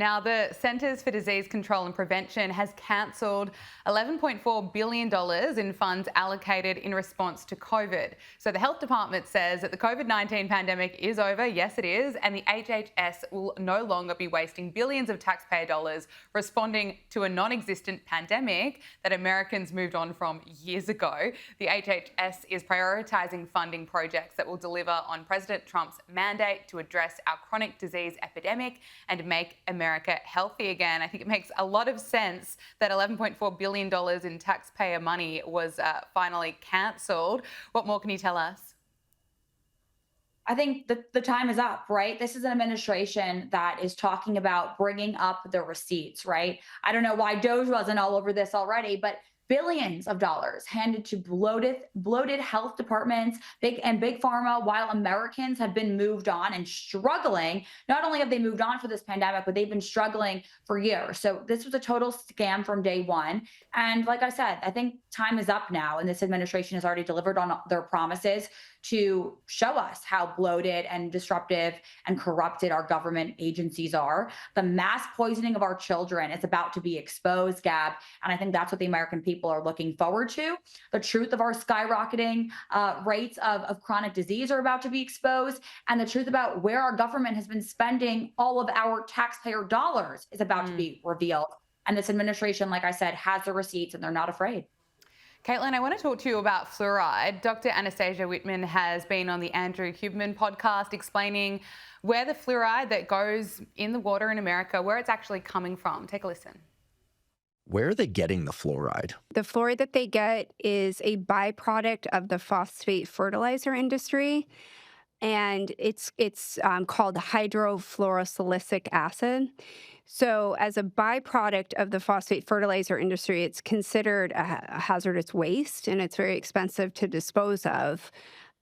Now, the Centers for Disease Control and Prevention has cancelled $11.4 billion in funds allocated in response to COVID. So the health department says that the COVID-19 pandemic is over. Yes, it is. And the HHS will no longer be wasting billions of taxpayer dollars responding to a non-existent pandemic that Americans moved on from years ago. The HHS is prioritising funding projects that will deliver on President Trump's mandate to address our chronic disease epidemic and make America healthy again. I think it makes a lot of sense that $11.4 billion in taxpayer money was finally cancelled. What more can you tell us? I think the time is up, right? This is an administration that is talking about bringing up the receipts, right? I don't know why Doge wasn't all over this already, but billions of dollars handed to bloated health departments, big pharma, while Americans have been moved on and struggling. Not only have they moved on for this pandemic, but they've been struggling for years. So this was a total scam from day one. And like I said, I think time is up now, and this administration has already delivered on their promises to show us how bloated and disruptive and corrupted our government agencies are. The mass poisoning of our children is about to be exposed, Gab, and I think that's what the American people are looking forward to. The truth of our skyrocketing rates of chronic disease are about to be exposed, and the truth about where our government has been spending all of our taxpayer dollars is about to be revealed. And this administration, like I said, has the receipts, and they're not afraid. Caitlin, I want to talk to you about fluoride. Dr. Anastasia Whitman has been on the Andrew Huberman podcast explaining where the fluoride that goes in the water in America, where it's actually coming from. Take a listen. Where are they getting the fluoride? The fluoride that they get is a byproduct of the phosphate fertilizer industry, and it's called hydrofluorosilicic acid. So as a byproduct of the phosphate fertilizer industry, it's considered a hazardous waste, and it's very expensive to dispose of.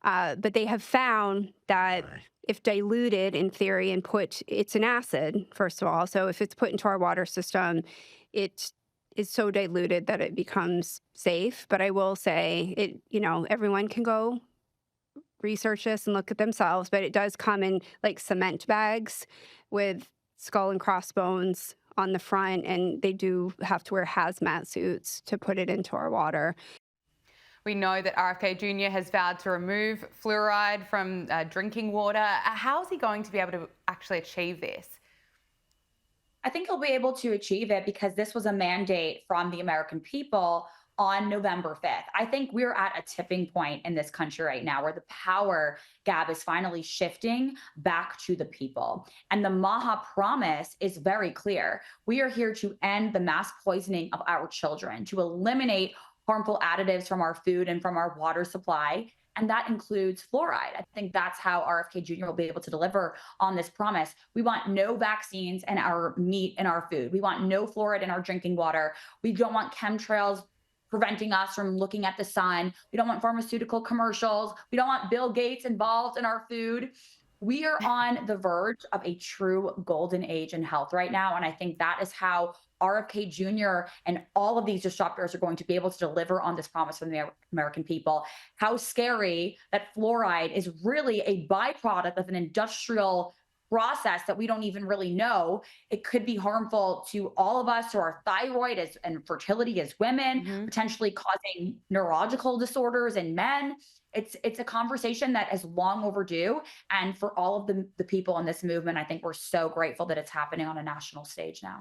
But they have found that if diluted in theory and it's an acid, first of all. So if it's put into our water system, it is so diluted that it becomes safe. But I will say everyone can go research this and look at themselves, but it does come in like cement bags with skull and crossbones on the front, and they do have to wear hazmat suits to put it into our water. We know that RFK Jr. has vowed to remove fluoride from drinking water. How is he going to be able to actually achieve this? I think he'll be able to achieve it because this was a mandate from the American people on November 5th. I think we're at a tipping point in this country right now where the power, Gab, is finally shifting back to the people. And the MAHA promise is very clear. We are here to end the mass poisoning of our children, to eliminate harmful additives from our food and from our water supply. And that includes fluoride. I think that's how RFK Jr. will be able to deliver on this promise. We want no vaccines in our meat and our food. We want no fluoride in our drinking water. We don't want chemtrails preventing us from looking at the sun. We don't want pharmaceutical commercials. We don't want Bill Gates involved in our food. We are on the verge of a true golden age in health right now. And I think that is how RFK Jr. and all of these disruptors are going to be able to deliver on this promise from the American people. How scary that fluoride is really a byproduct of an industrial process that we don't even really know. It could be harmful to all of us, to our thyroid and fertility as women, potentially causing neurological disorders in men. It's a conversation that is long overdue. And for all of the people in this movement, I think we're so grateful that it's happening on a national stage now.